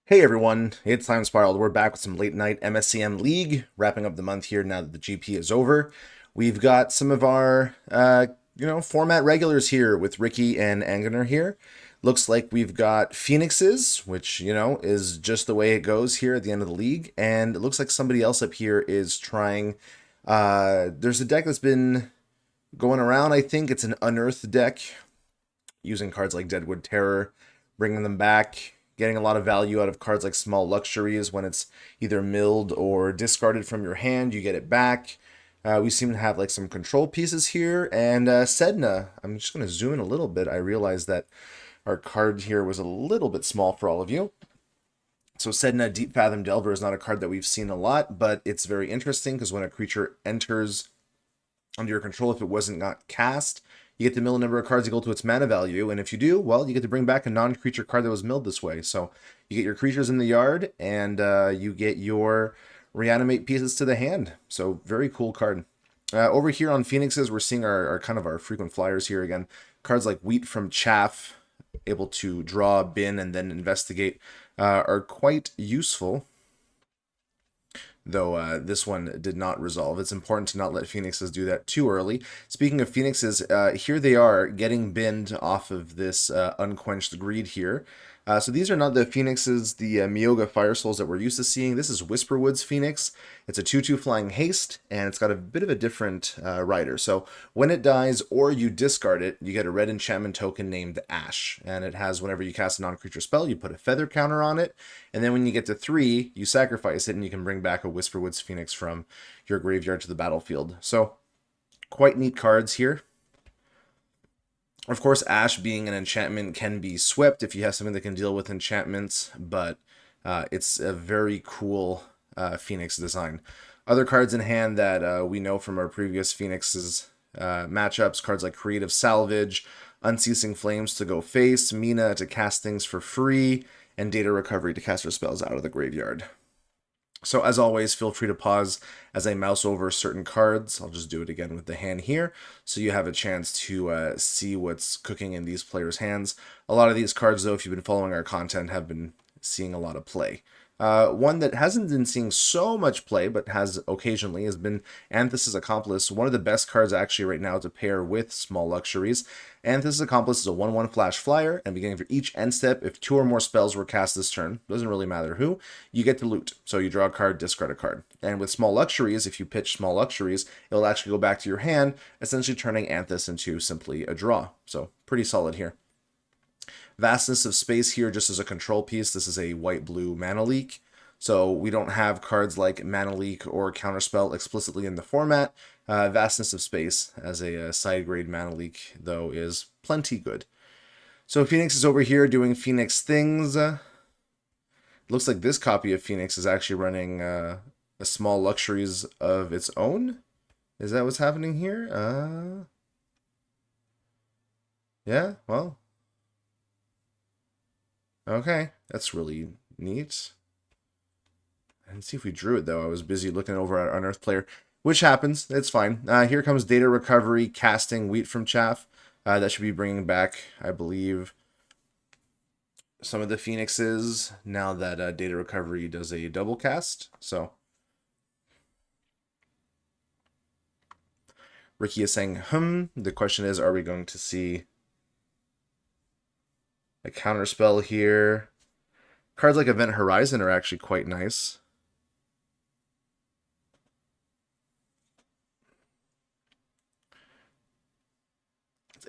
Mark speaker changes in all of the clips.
Speaker 1: Hey everyone, it's Time Spiraled. We're back with some late night MSEM League, wrapping up the month here now that the GP is over. We've got some of our, format regulars here with Ricky and Aanginer here. Looks like we've got Phoenixes, which, is just the way it goes here at the end of the league. And it looks like somebody else up here is trying. There's a deck that's been going around, I think. It's an Unearth deck using cards like Deadwood Terror, bringing them back, getting a lot of value out of cards like Small Luxuries when it's either milled or discarded from your hand, you get it back. We seem to have like some control pieces here, and Sedna. I'm just going to zoom in a little bit. I realized that our card here was a little bit small for all of you. So Sedna Deep Fathom Delver is not a card that we've seen a lot, but it's very interesting because when a creature enters under your control, if it wasn't not cast, you get to mill a number of cards equal to its mana value, and if you do, well, you get to bring back a non-creature card that was milled this way. So you get your creatures in the yard, and you get your reanimate pieces to the hand. So very cool card. Over here on Phoenixes, we're seeing our kind of our frequent flyers here again. Cards like Wheat from Chaff, able to draw, bin, and then investigate, are quite useful, though this one did not resolve. It's important to not let Phoenixes do that too early. Speaking of Phoenixes, here they are getting binned off of this Unquenched Greed here. So these are not the Phoenixes, the Myoga Fire Souls that we're used to seeing. This is Whisperwood's Phoenix. It's a 2/2 flying haste, and it's got a bit of a different rider. So when it dies or you discard it, you get a red enchantment token named Ash. And it has, whenever you cast a non-creature spell, you put a feather counter on it. And then when you get to 3, you sacrifice it, and you can bring back a Whisperwood's Phoenix from your graveyard to the battlefield. So quite neat cards here. Of course, Ash being an enchantment can be swept if you have something that can deal with enchantments, but it's a very cool Phoenix design. Other cards in hand that we know from our previous Phoenix's matchups, cards like Creative Salvage, Unceasing Flames to go face, Mina to cast things for free, and Data Recovery to cast your spells out of the graveyard. So as always, feel free to pause as I mouse over certain cards. I'll just do it again with the hand here, so you have a chance to see what's cooking in these players' hands. A lot of these cards, though, if you've been following our content, have been seeing a lot of play. One that hasn't been seeing so much play, but has occasionally, has been Anthus' Accomplice. One of the best cards actually right now to pair with Small Luxuries. Anthus' Accomplice is a 1/1 flash flyer, and beginning for each end step, if 2 or more spells were cast this turn, doesn't really matter who, you get to loot. So you draw a card, discard a card. And with Small Luxuries, if you pitch Small Luxuries, it'll actually go back to your hand, essentially turning Anthus into simply a draw. So pretty solid here. Vastness of Space here just as a control piece. This is a white-blue mana leak. So we don't have cards like Mana Leak or Counterspell explicitly in the format. Vastness of Space as a side grade Mana Leak, though, is plenty good. So Phoenix is over here doing Phoenix things. Looks like this copy of Phoenix is actually running a Small Luxuries of its own. Is that what's happening here? Yeah, well. Okay, that's really neat. And see if we drew it, though. I was busy looking over at Unearth player, which happens. It's fine. Here comes Data Recovery, casting Wheat from Chaff. That should be bringing back, I believe, some of the Phoenixes now that Data Recovery does a double cast. So Ricky is saying, The question is, are we going to see a counterspell here? Cards like Event Horizon are actually quite nice.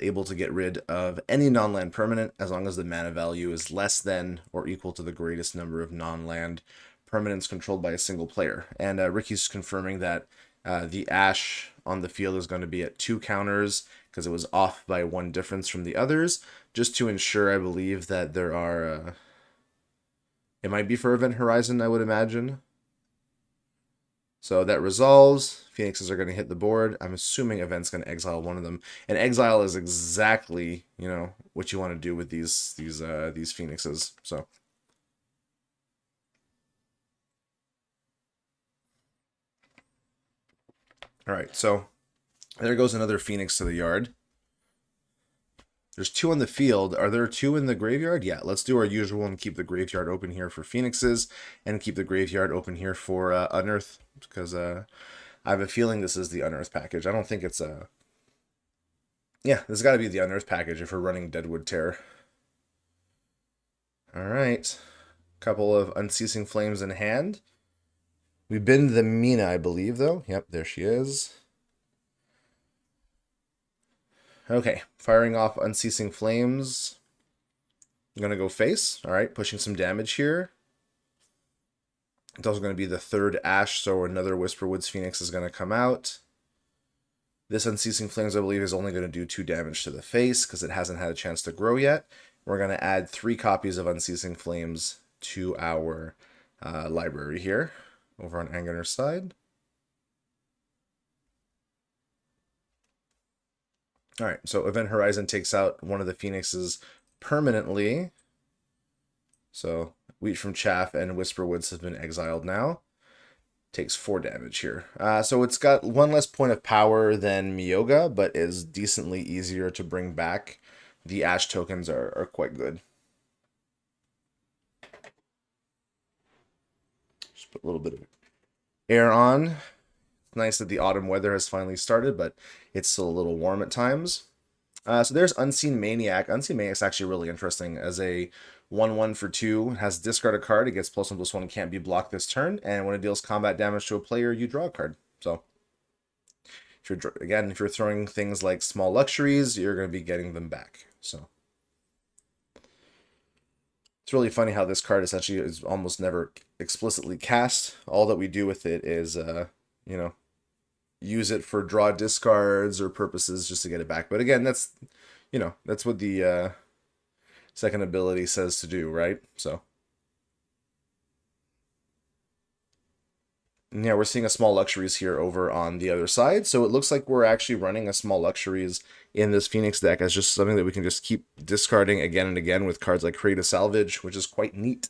Speaker 1: Able to get rid of any non-land permanent as long as the mana value is less than or equal to the greatest number of non-land permanents controlled by a single player. And Ricky's confirming that the Ash on the field is going to be at 2 counters because it was off by 1 difference from the others, just to ensure, I believe, that there are... it might be for Event Horizon, I would imagine. So that resolves. Phoenixes are going to hit the board. I'm assuming Event's going to exile one of them. And exile is exactly, what you want to do with these Phoenixes. So all right, so there goes another Phoenix to the yard. There's 2 on the field. Are there 2 in the graveyard? Yeah, let's do our usual and keep the graveyard open here for Phoenixes and keep the graveyard open here for Unearth, because I have a feeling this is the Unearth package. I don't think it's a... Yeah, this has got to be the Unearth package if we're running Deadwood Terror. Alright. Couple of Unceasing Flames in hand. We binned the Mina, I believe, though. Yep, there she is. Okay, firing off Unceasing Flames. I'm going to go face. Alright, pushing some damage here. It's also going to be the 3rd Ash, so another Whisperwoods Phoenix is going to come out. This Unceasing Flames, I believe, is only going to do 2 damage to the face because it hasn't had a chance to grow yet. We're going to add 3 copies of Unceasing Flames to our library here over on Aanginer's side. Alright, so Event Horizon takes out one of the Phoenixes permanently. So Wheat from Chaff and Whisperwoods have been exiled now. Takes 4 damage here. So it's got 1 less point of power than Myoga, but is decently easier to bring back. The Ash tokens are quite good. Just put a little bit of air on. It's nice that the autumn weather has finally started, but it's still a little warm at times. So there's Unseen Maniac. Unseen Maniac's actually really interesting as a 1/1 for 2. It has discard a card. It gets +1/+1, can't be blocked this turn. And when it deals combat damage to a player, you draw a card. So, if you're throwing things like Small Luxuries, you're going to be getting them back. So, it's really funny how this card essentially is almost never explicitly cast. All that we do with it is, you know, use it for draw discards or purposes just to get it back. But again, that's, you know, that's what the second ability says to do, right? So, and yeah, we're seeing a Small Luxuries here over on the other side. So it looks like we're actually running a Small Luxuries in this Phoenix deck as just something that we can just keep discarding again and again with cards like Create a Salvage, which is quite neat.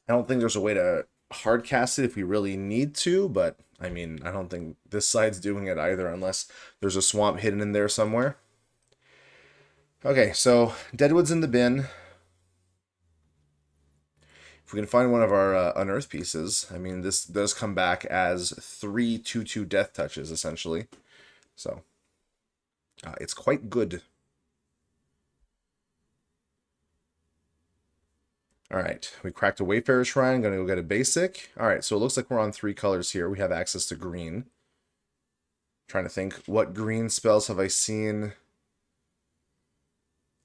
Speaker 1: I don't think there's a way to hard cast it if we really need to, but I mean, I don't think this side's doing it either unless there's a swamp hidden in there somewhere. Okay, so Deadwood's in the bin. If we can find one of our Unearth pieces, I mean, this does come back as 3 2/2 death touches, essentially. So, it's quite good. Alright, we cracked a Wayfarer Shrine. Gonna go get a basic. Alright, so it looks like we're on 3 colors here. We have access to green. Trying to think, what green spells have I seen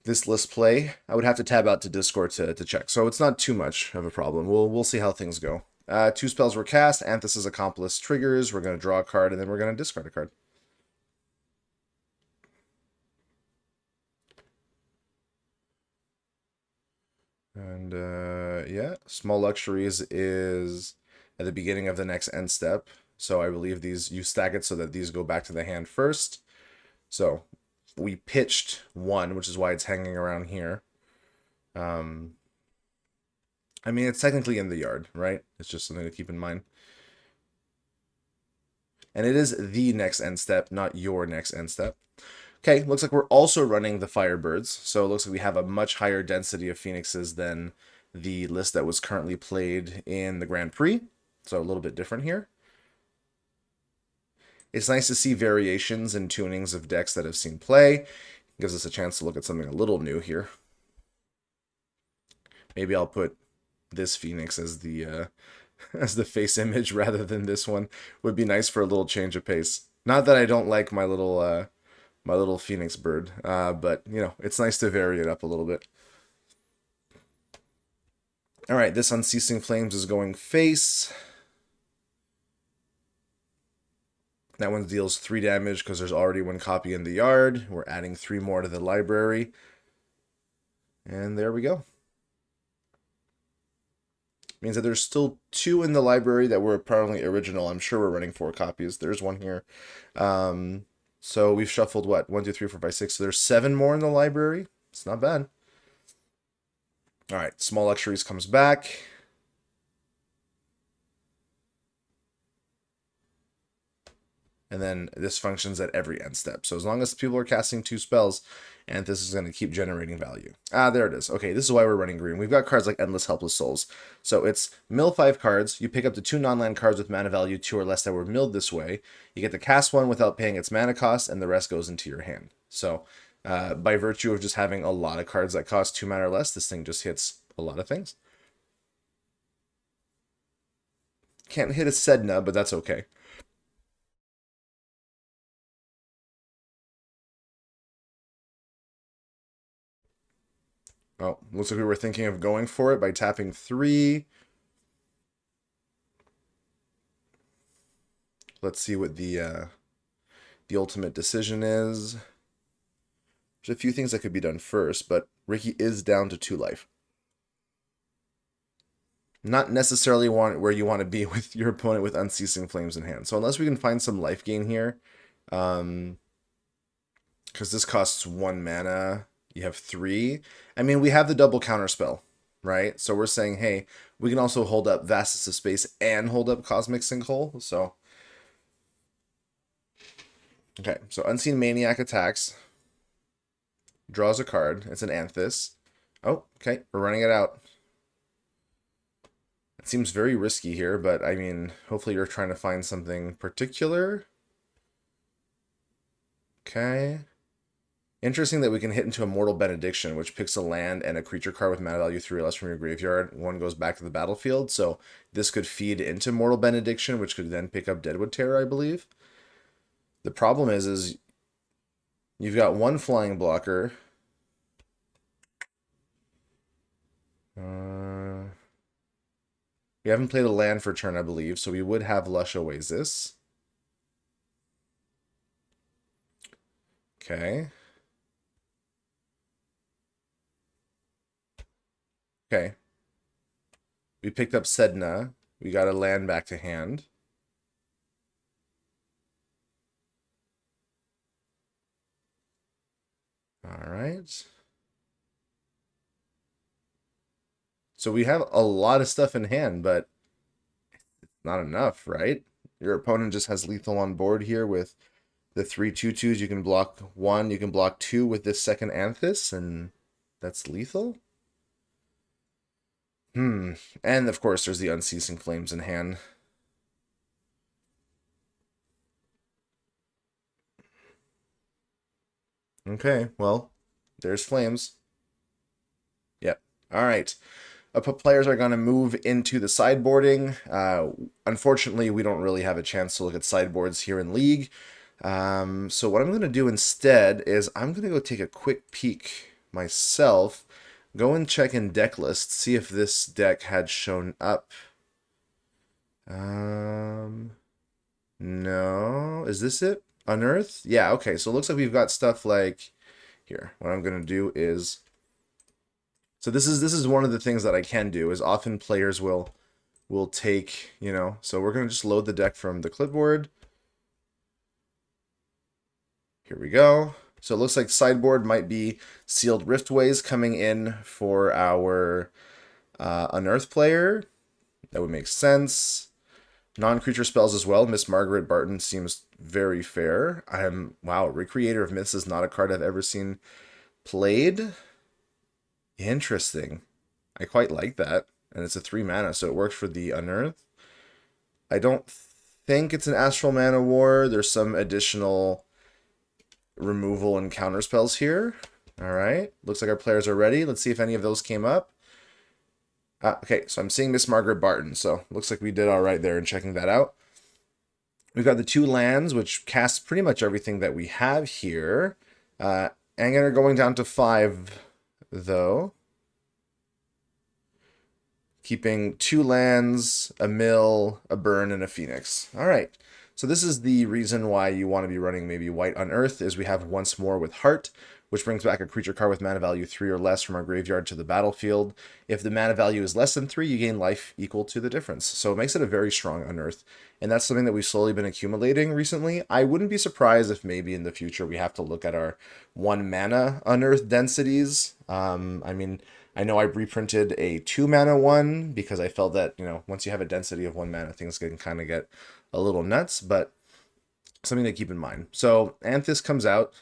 Speaker 1: this list play? I would have to tab out to Discord to check. So it's not too much of a problem. We'll see how things go. 2 spells were cast. Anthus' Accomplice triggers. We're going to draw a card, and then we're going to discard a card. And, yeah, Small Luxuries is at the beginning of the next end step. So I believe these, you stack it so that these go back to the hand first. So we pitched 1, which is why it's hanging around here. I mean, it's technically in the yard, right? It's just something to keep in mind. And it is the next end step, not your next end step. Okay, looks like we're also running the Firebirds. So it looks like we have a much higher density of Phoenixes than the list that was currently played in the Grand Prix. So a little bit different here. It's nice to see variations and tunings of decks that have seen play. It gives us a chance to look at something a little new here. Maybe I'll put this Phoenix as the face image rather than this one. Would be nice for a little change of pace. Not that I don't like my little Phoenix bird, but you know, it's nice to vary it up a little bit. All right, this Unceasing Flames is going face. That one deals 3 damage because there's already 1 copy in the yard. We're adding 3 more to the library. And there we go. Means that there's still 2 in the library that were apparently original. I'm sure we're running 4 copies. There's 1 here. So we've shuffled what? 1, 2, 3, 4, 5, 6. So there's 7 more in the library. It's not bad. All right, Small Luxuries comes back. And then this functions at every end step. So as long as people are casting 2 spells, and this is going to keep generating value. Ah, there it is. Okay, this is why we're running green. We've got cards like Endless Helpless Souls. So it's mill 5 cards. You pick up the 2 non-land cards with mana value 2 or less that were milled this way. You get to cast one without paying its mana cost, and the rest goes into your hand. So by virtue of just having a lot of cards that cost 2 mana or less, this thing just hits a lot of things. Can't hit a Sedna, but that's okay. Oh, looks like we were thinking of going for it by tapping 3. Let's see what the ultimate decision is. There's a few things that could be done first, but Ricky is down to 2 life. Not necessarily where you want to be with your opponent with Unceasing Flames in hand. So unless we can find some life gain here, because this costs 1 mana, you have 3. I mean, we have the double counter spell, right? So we're saying, hey, we can also hold up Vastness of Space and hold up Cosmic Sinkhole. So, okay, so Unseen Maniac attacks, draws a card. It's an Anthus. Oh, okay, we're running it out. It seems very risky here, but I mean, hopefully you're trying to find something particular. Okay. Interesting that we can hit into a Mortal Benediction, which picks a land and a creature card with mana value 3 or less from your graveyard. One goes back to the battlefield, so this could feed into Mortal Benediction, which could then pick up Deadwood Terror, I believe. The problem is you've got 1 flying blocker. We haven't played a land for turn, I believe, so we would have Lush Oasis. Okay. Okay. We picked up Sedna. We got a land back to hand. All right. So we have a lot of stuff in hand, but not enough, right? Your opponent just has lethal on board here with the 3/2/2s. You can block 1, you can block 2 with this second Anthus, and that's lethal? And of course, there's the Unceasing Flames in hand. Okay, well, there's Flames. Yep. All right. Players are going to move into the sideboarding. Unfortunately, we don't really have a chance to look at sideboards here in League. So what I'm going to do instead is I'm going to go take a quick peek myself, go and check in deck lists, see if this deck had shown up. No. Is this it? Unearth? Yeah, okay. So it looks like we've got stuff like here. What I'm going to do is so this is one of the things that I can do is often players will take, so we're going to just load the deck from the clipboard. Here we go. So it looks like sideboard might be Sealed Riftways coming in for our Unearth player. That would make sense. Non-creature spells as well. Miss Margaret Barton seems very fair. Wow, Recreator of Myths is not a card I've ever seen played. Interesting. I quite like that. And it's a 3 mana, so it works for the Unearth. I don't think it's an Astral Mana War. There's some additional removal and counter spells here. All right. Looks like our players are ready. Let's see if any of those came up. Okay, so I'm seeing Miss Margaret Barton, so looks like we did all right there in checking that out. We've got the 2 lands, which casts pretty much everything that we have here. Aanginer going down to 5, though. Keeping 2 lands, a mill, a burn, and a phoenix. All right. So this is the reason why you want to be running maybe White Unearth, is we have Once More with Heart, which brings back a creature card with mana value 3 or less from our graveyard to the battlefield. If the mana value is less than 3, you gain life equal to the difference. So it makes it a very strong Unearth, and that's something that we've slowly been accumulating recently. I wouldn't be surprised if maybe in the future we have to look at our 1 mana Unearth densities. I mean, I know I reprinted a 2 mana one because I felt that, once you have a density of 1 mana, things can kind of get a little nuts, but Something to keep in mind. So Anthis comes out.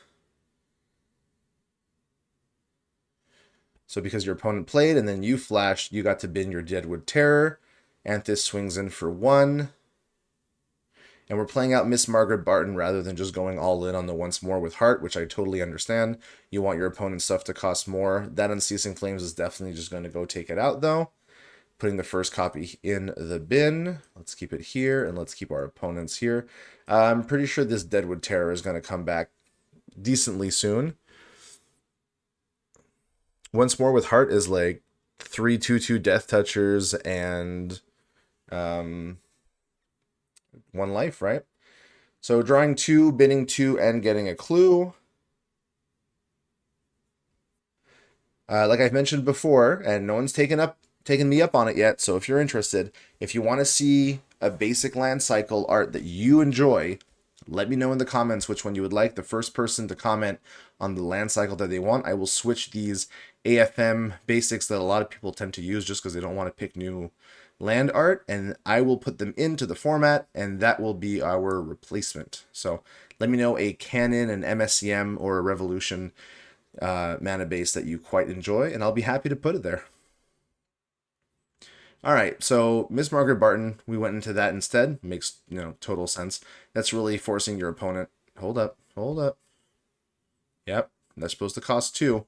Speaker 1: So because your opponent played and then you flashed, you got to bin your Deadwood Terror. Anthis swings in for 1. And we're playing out Miss Margaret Barton rather than just going all in on the once more with Heart, which I totally understand. You want your opponent's stuff to cost more. That Unceasing Flames is definitely just going to go take it out, though. Putting the first copy in the bin. Let's keep it here, and let's keep our opponents here. I'm pretty sure this Deadwood Terror is going to come back decently soon. Once more with Heart is like 3/2/2 Death Touchers and 1 life, right? So drawing 2, binning 2, and getting a clue. Like I've mentioned before, and no one's taken me up on it yet, so if you're interested, if you want to see a basic land cycle art that you enjoy, let me know in the comments which one you would like. The first person to comment on the land cycle that they want, I will switch these AFM basics that a lot of people tend to use just because they don't want to pick new land art, and I will put them into the format, and that will be our replacement. So let me know a Canon, an MSEM, or a Revolution mana base that you quite enjoy, and I'll be happy to put it there. All right, so Miss Margaret Barton, we went into that instead. Makes, total sense. That's really forcing your opponent. Hold up, hold up. Yep, that's supposed to cost 2.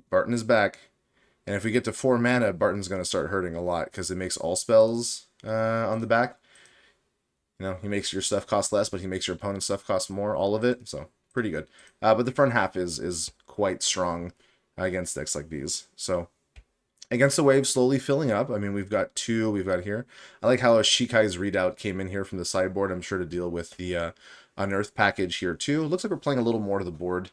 Speaker 1: Barton is back. And if we get to 4 mana, Barton's going to start hurting a lot because it makes all spells on the back. He makes your stuff cost less, but he makes your opponent's stuff cost more, all of it. So pretty good. But the front half is quite strong against decks like these. So against the wave slowly filling up. I mean, we've got 2 we've got here. I like how a Shikai's Readout came in here from the sideboard. I'm sure to deal with the Unearth package here too. It looks like we're playing a little more to the board.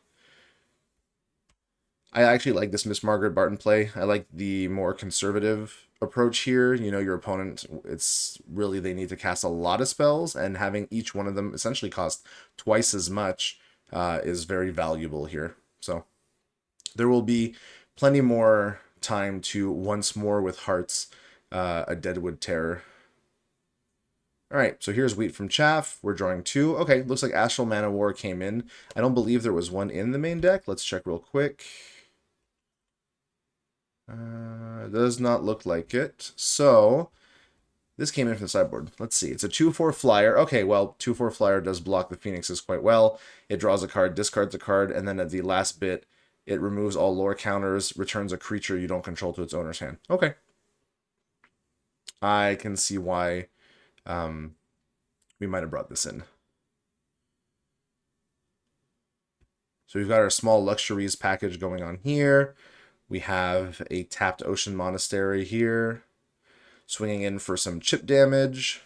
Speaker 1: I actually like this Miss Margaret Barton play. I like the more conservative approach here. Your opponent, it's really, they need to cast a lot of spells, and having each one of them essentially cost twice as much is very valuable here. So there will be plenty more time to once more with Hearts, a Deadwood Terror. All right, so here's Wheat from Chaff. We're drawing 2. Okay, looks like Astral Mana War came in. I don't believe there was one in the main deck. Let's check real quick. Does not look like it. So this came in from the sideboard. Let's see. It's a 2/4 flyer. Okay, well, 2/4 flyer does block the Phoenixes quite well. It draws a card, discards a card, and then at the last bit, it removes all lore counters, returns a creature you don't control to its owner's hand. Okay. I can see why we might have brought this in. So we've got our small luxuries package going on here. We have a tapped Ocean Monastery here. Swinging in for some chip damage.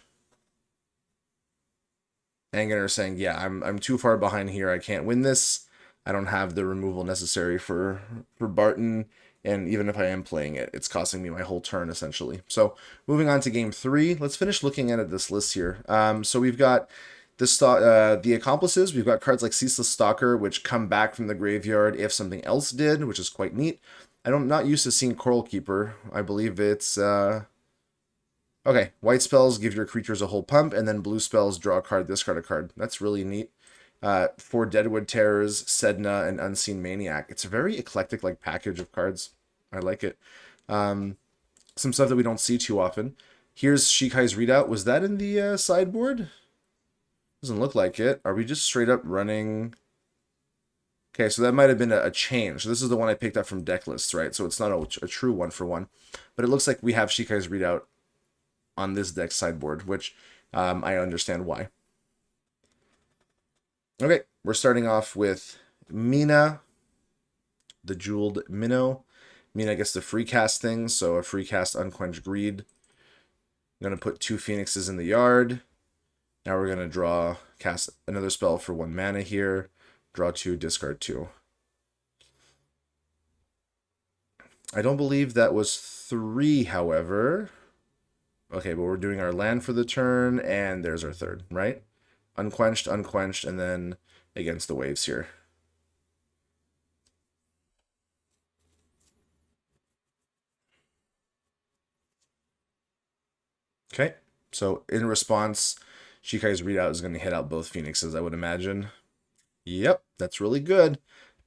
Speaker 1: Aanginer saying, yeah, I'm too far behind here. I can't win this. I don't have the removal necessary for Barton. And even if I am playing it, it's costing me my whole turn, essentially. So moving on to game 3, let's finish looking at this list here. So we've got the accomplices. We've got cards like Ceaseless Stalker, which come back from the graveyard if something else did, which is quite neat. I'm not used to seeing Coral Keeper. I believe it's... Okay, white spells give your creatures a whole pump, and then blue spells draw a card, discard a card. That's really neat. 4 Deadwood Terrors, Sedna, and Unseen Maniac. It's a very eclectic package of cards. I like it. Some stuff that we don't see too often. Here's Shikai's Readout. Was that in the sideboard? Doesn't look like it. Are we just straight up running... Okay, so that might have been a change. This is the one I picked up from deck lists, right? So it's not a true 1-for-1. But it looks like we have Shikai's Readout on this deck sideboard, which I understand why. Okay, we're starting off with Mina, the Jeweled Minnow. Mina gets the free cast thing, so a free cast Unquenched Greed. I'm going to put 2 Phoenixes in the yard. Now we're going to cast another spell for 1 mana here. Draw 2, discard 2. I don't believe that was 3, however. Okay, but we're doing our land for the turn, and there's our 3rd, right? Unquenched, Unquenched, and then Against the Waves here. Okay, so in response, Shikai's readout is going to hit out both Phoenixes, I would imagine. Yep, that's really good.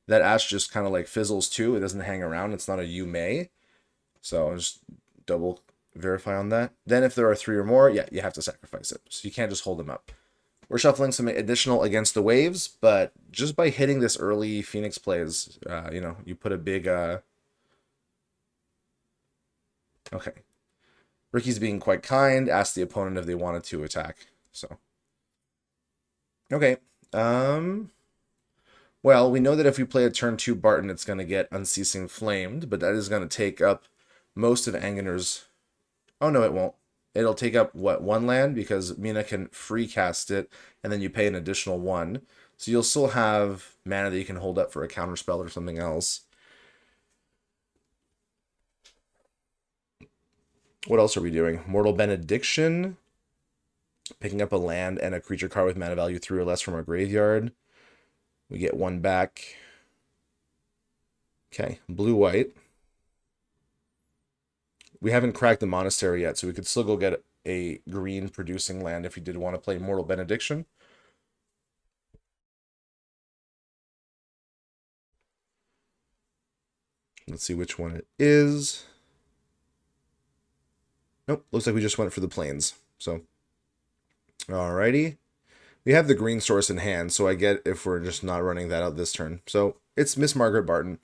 Speaker 1: That Ash just kind of like fizzles too. It doesn't hang around. It's not a you may. So I'll just double verify on that. Then if there are 3 or more, yeah, you have to sacrifice it. So you can't just hold them up. We're shuffling some additional against the waves, but just by hitting this early Phoenix plays, you put a big... Okay. Ricky's being quite kind, asked the opponent if they wanted to attack. So, okay. Well, we know that if we play a turn 2 Barton, it's going to get Unceasing Flamed, but that is going to take up most of Aanginer's... Oh, no, it won't. It'll take up, what, 1 land? Because Mina can free cast it, and then you pay an additional 1. So you'll still have mana that you can hold up for a counterspell or something else. What else are we doing? Mortal Benediction. Picking up a land and a creature card with mana value 3 or less from our graveyard. We get 1 back. Okay, blue-white. We haven't cracked the monastery yet, so we could still go get a green producing land if we did want to play Mortal Benediction. Let's see which one it is. Nope, looks like we just went for the plains. So, alrighty. We have the green source in hand, so I get if we're just not running that out this turn. So, it's Miss Margaret Barton.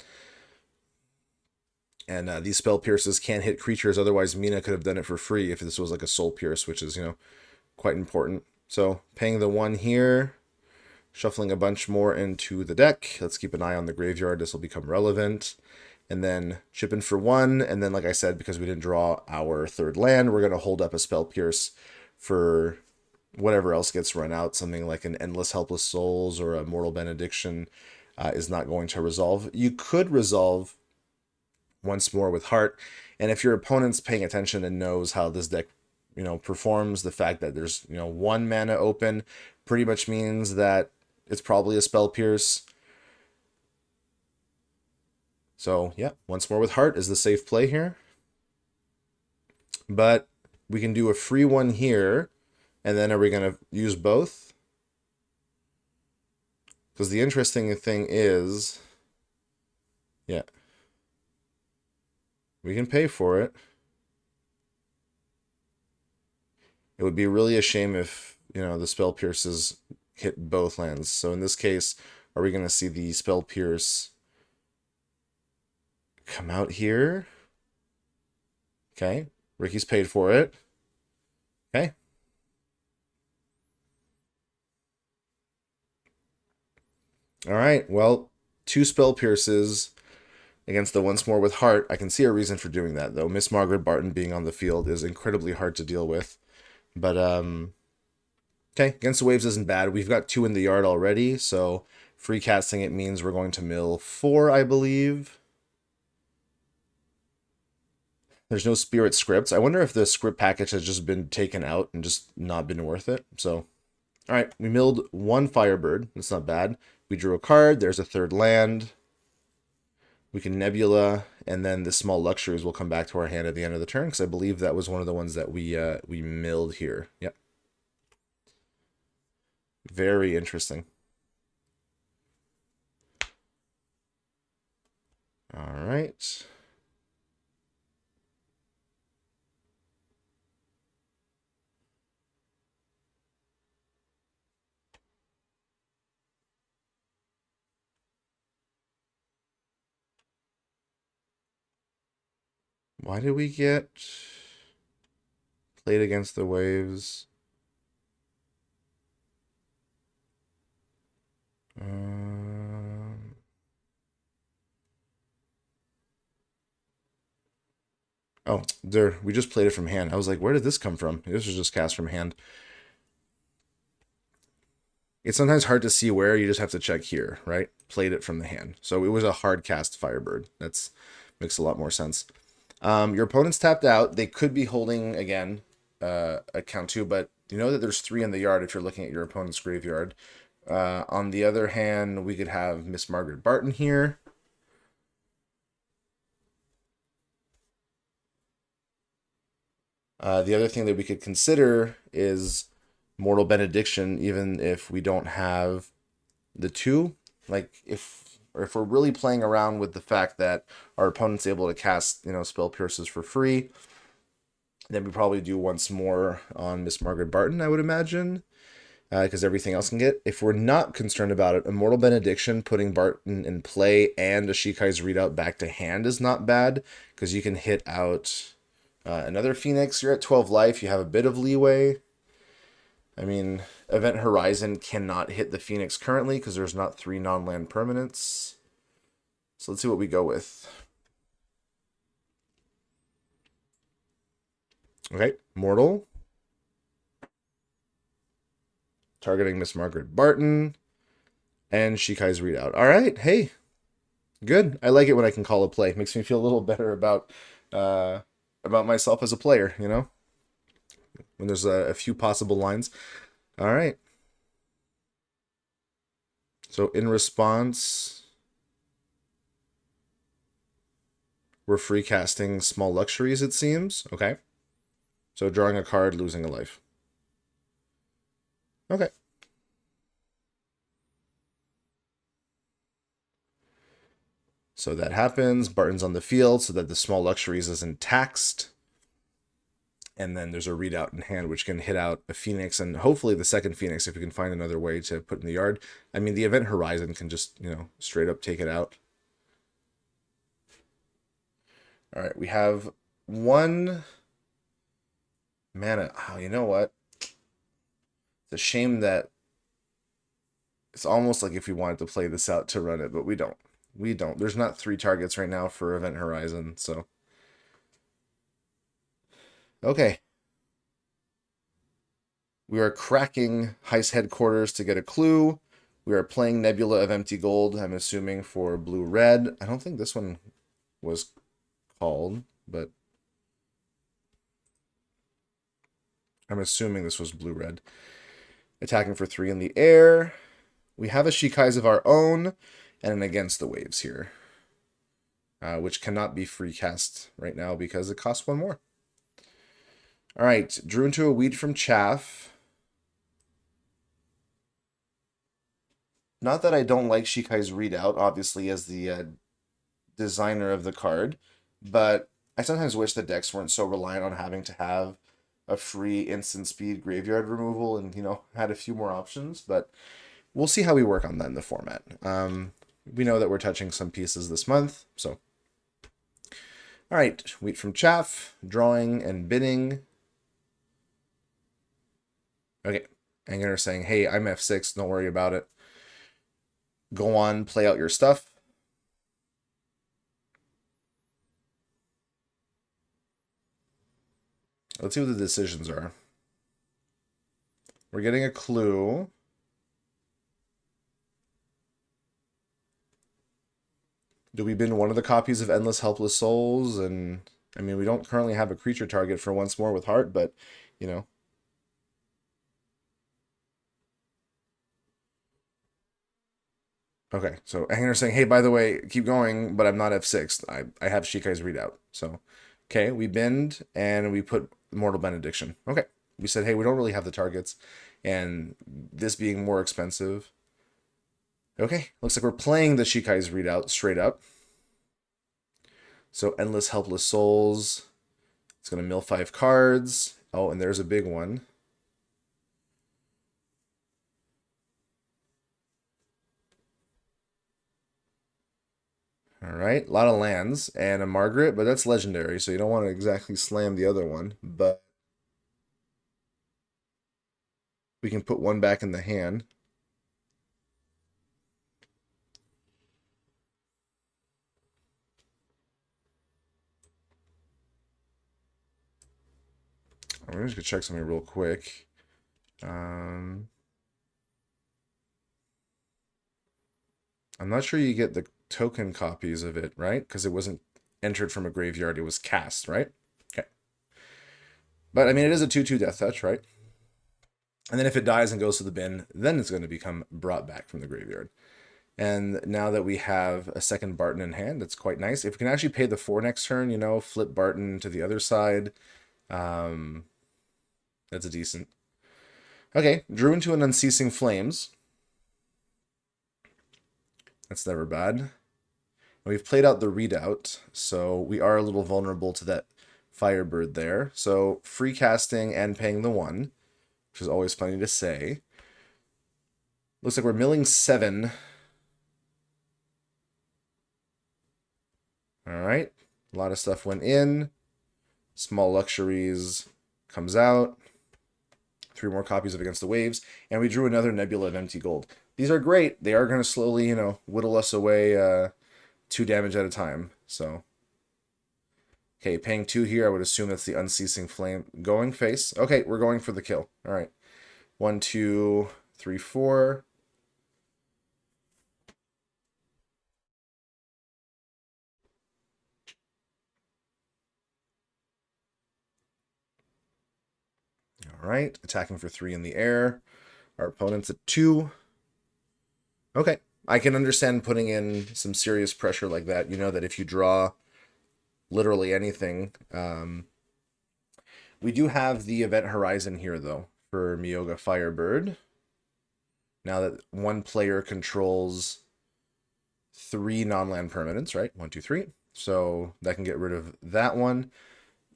Speaker 1: And these spell pierces can't hit creatures, otherwise Mina could have done it for free if this was like a soul pierce, which is, quite important. So, paying the 1 here, shuffling a bunch more into the deck. Let's keep an eye on the graveyard. This will become relevant. And then chipping for 1, and then, like I said, because we didn't draw our 3rd land, we're going to hold up a Spell Pierce for whatever else gets run out. Something like an Endless Helpless Souls or a Mortal Benediction is not going to resolve. You could resolve once more with Heart, and if your opponent's paying attention and knows how this deck, performs, the fact that there's, 1 mana open pretty much means that it's probably a Spell Pierce. So, yeah, once more with Heart is the safe play here. But we can do a free one here, and then are we going to use both? Because the interesting thing is, yeah, we can pay for it. It would be really a shame if, the Spell Pierces hit both lands. So in this case, are we going to see the Spell Pierce come out here? Okay. Ricky's paid for it. Okay. All right. Well, 2 Spell Pierces against the Once More with Heart. I can see a reason for doing that, though. Miss Margaret Barton being on the field is incredibly hard to deal with. But, okay. Against the Waves isn't bad. We've got 2 in the yard already, so free casting it means we're going to mill 4, I believe. There's no Spirit scripts. I wonder if the script package has just been taken out and just not been worth it. So, all right, we milled 1 Firebird. That's not bad. We drew a card. There's a 3rd land. We can Nebula, and then the Small Luxuries will come back to our hand at the end of the turn, because I believe that was one of the ones that we milled here. Yep. Very interesting. All right. Why did we get played against the Waves? Oh, there. We just played it from hand. I was like, where did this come from? This was just cast from hand. It's sometimes hard to see where. You just have to check here, right? Played it from the hand. So it was a hard cast Firebird. That's makes a lot more sense. Your opponent's tapped out. They could be holding, again, a count 2, but you know that there's 3 in the yard if you're looking at your opponent's graveyard. On the other hand, we could have Miss Margaret Barton here. The other thing that we could consider is Mortal Benediction, even if we don't have the 2. Like, if we're really playing around with the fact that our opponent's able to cast, Spell Pierces for free, then we probably do once more on Miss Margaret Barton, I would imagine, because everything else can get. If we're not concerned about it, Immortal Benediction, putting Barton in play and a Shikai's Readout back to hand is not bad, because you can hit out another Phoenix. You're at 12 life, you have a bit of leeway. I mean, Event Horizon cannot hit the Phoenix currently because there's not 3 non-land permanents. So let's see what we go with. Okay, Mortal. Targeting Miss Margaret Barton. And Shikai's Readout. All right, hey. Good. I like it when I can call a play. Makes me feel a little better about myself as a player, When there's a few possible lines. All right. So in response, we're free casting Small Luxuries, it seems. Okay. So drawing a card, losing a life. Okay. So that happens. Barton's on the field so that the Small Luxuries isn't taxed. And then there's a Readout in hand, which can hit out a Phoenix and hopefully the second Phoenix if we can find another way to put in the yard. I mean, the Event Horizon can just, straight up take it out. All right, we have 1 mana. Oh, you know what? It's a shame that it's almost like if we wanted to play this out to run it, but we don't. We don't. There's not 3 targets right now for Event Horizon, so. Okay. We are cracking Heist Headquarters to get a clue. We are playing Nebula of Empty Gold, I'm assuming, for blue-red. I don't think this one was called, but I'm assuming this was blue-red. Attacking for 3 in the air. We have a Shikai's of our own and an Against the Waves here, which cannot be free cast right now because it costs 1 more. All right, drew into a Weed from Chaff. Not that I don't like Shikai's Readout, obviously, as the designer of the card, but I sometimes wish the decks weren't so reliant on having to have a free instant speed graveyard removal and, had a few more options, but we'll see how we work on that in the format. We know that we're touching some pieces this month, so. All right, Wheat from Chaff, drawing and bidding. Okay, Aanginer saying, hey, I'm F6, don't worry about it. Go on, play out your stuff. Let's see what the decisions are. We're getting a clue. Do we bin one of the copies of Endless Helpless Souls? And, I mean, we don't currently have a creature target for once more with Heart, but, Okay, so Aanginer saying, hey, by the way, keep going, but I'm not F6. I have Shikai's Readout. So, okay, we binned, and we put Mortal Benediction. Okay, we said, hey, we don't really have the targets, and this being more expensive. Okay, looks like we're playing the Shikai's Readout straight up. So, Endless Helpless Souls. It's going to mill 5 cards. Oh, and there's a big one. All right, a lot of lands and a Margaret, but that's legendary, so you don't want to exactly slam the other one, but we can put 1 back in the hand. I'm just gonna check something real quick. I'm not sure you get the token copies of it, right? Because it wasn't entered from a graveyard, it was cast, right? Okay. But I mean, it is a 2/2 Death Touch, right? And then if it dies and goes to the bin, then it's going to become brought back from the graveyard. And now that we have a second Barton in hand, that's quite nice. If we can actually pay the 4 next turn, flip Barton to the other side, that's a decent. Okay, drew into an Unceasing Flames. That's never bad. We've played out the readout, so we are a little vulnerable to that Firebird there. So free casting and paying the 1, which is always funny to say. Looks like we're milling 7. All right, a lot of stuff went in. Small Luxuries comes out. 3 more copies of Against the Waves, and we drew another Nebula of Empty Gold. These are great. They are going to slowly, whittle us away 2 damage at a time. So, okay, paying 2 here. I would assume that's the Unceasing Flame. Going face. Okay, we're going for the kill. All right. 1, 2, 3, 4. All right, attacking for 3 in the air. Our opponent's at 2. Okay, I can understand putting in some serious pressure like that. You know that if you draw literally anything, we do have the event horizon here, though, for Miyoga Firebird. Now that 1 player controls 3 non-land permanents, right? 1, 2, 3. So that can get rid of that one.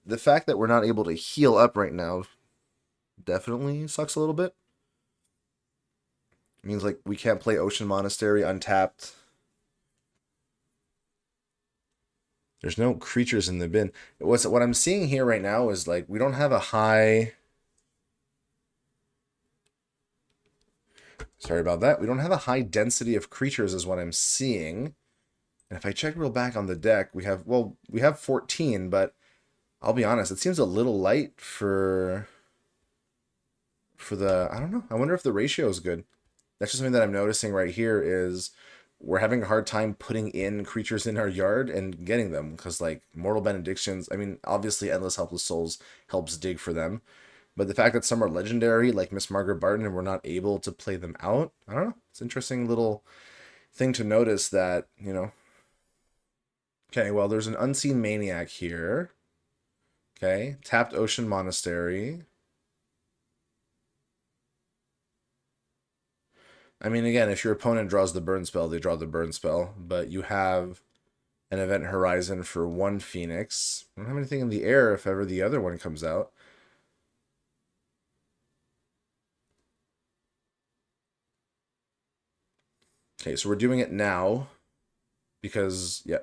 Speaker 1: The fact that we're not able to heal up right now definitely sucks a little bit. It means like we can't play Ocean Monastery untapped. There's no creatures in the bin. What I'm seeing here right now is like we don't have a high... Sorry about that. We don't have a high density of creatures is what I'm seeing. And if I check real back on the deck, we have 14, but I'll be honest, it seems a little light for the, I don't know. I wonder if the ratio is good. That's just something that I'm noticing right here is we're having a hard time putting in creatures in our yard and getting them because like Mortal Benedictions, I mean, obviously Endless Helpless Souls helps dig for them. But the fact that some are legendary, like Miss Margaret Barton, and we're not able to play them out, I don't know. It's an interesting little thing to notice that, Okay, well, there's an Unseen Maniac here. Okay, tapped Ocean Monastery. I mean, again, if your opponent draws the burn spell, they draw the burn spell, but you have an event horizon for 1 Phoenix. I don't have anything in the air if ever the other one comes out. Okay, so we're doing it now because, yeah,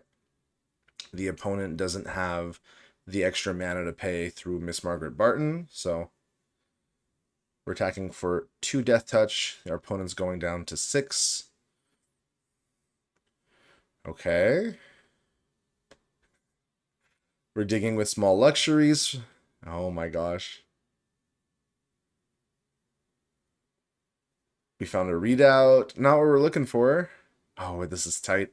Speaker 1: the opponent doesn't have the extra mana to pay through Miss Margaret Barton, so we're attacking for 2 Death Touch. Our opponent's going down to 6. Okay. We're digging with Small Luxuries. Oh my gosh. We found a readout. Not what we're looking for. Oh, this is tight.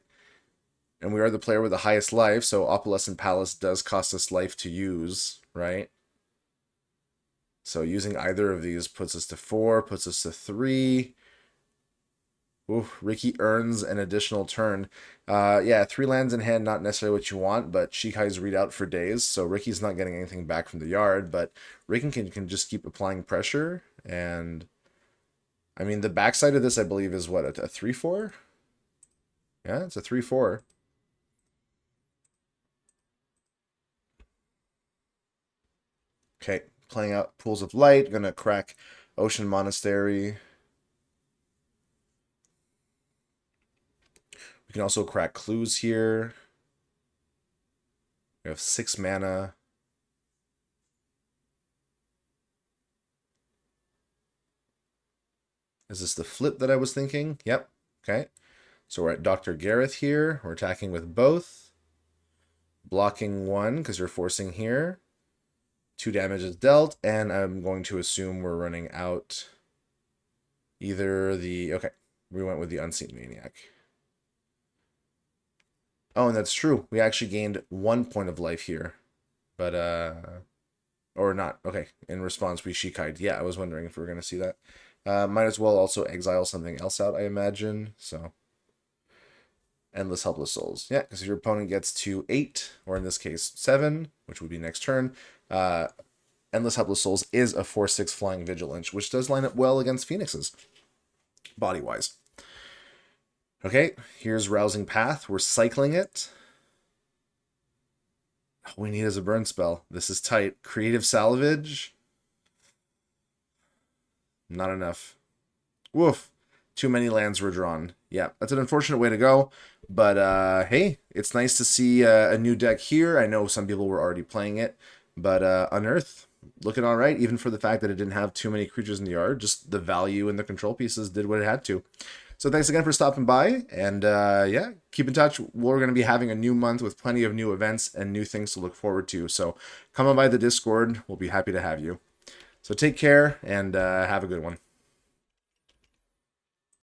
Speaker 1: And we are the player with the highest life, so Opalescent Palace does cost us life to use, right? So using either of these puts us to 4, puts us to 3. Ooh, Ricky earns an additional turn. Yeah, 3 lands in hand, not necessarily what you want, but Shikai's readout for days, so Ricky's not getting anything back from the yard, but Ricky can just keep applying pressure, and... I mean, the backside of this, I believe, is what, a 3/4? Yeah, it's a 3/4. Okay, playing out Pools of Light. Gonna crack Ocean Monastery. We can also crack Clues here. We have 6 mana. Is this the flip that I was thinking? Yep. Okay. So we're at Dr. Gareth here. We're attacking with both. Blocking 1 because you're forcing here. 2 damage is dealt, and I'm going to assume we're running out either the... Okay, we went with the Unseen Maniac. Oh, and that's true. We actually gained 1 point of life here. But, or not. Okay, in response, we Shikai'd. Yeah, I was wondering if we were going to see that. Might as well also exile something else out, I imagine. So, Endless Helpless Souls. Yeah, because if your opponent gets to 8, or in this case 7, which would be next turn, Endless Helpless Souls is a 4/6 flying Vigilant, which does line up well against Phoenixes, body-wise. Okay, here's Rousing Path. We're cycling it. All we need is a burn spell. This is tight. Creative Salvage. Not enough. Woof. Too many lands were drawn. Yeah, that's an unfortunate way to go. But hey, it's nice to see a new deck here. I know some people were already playing it. But Unearth, looking all right, even for the fact that it didn't have too many creatures in the yard. Just the value in the control pieces did what it had to. So thanks again for stopping by, and yeah, keep in touch. We're going to be having a new month with plenty of new events and new things to look forward to. So come on by the Discord. We'll be happy to have you. So take care, and have a good one.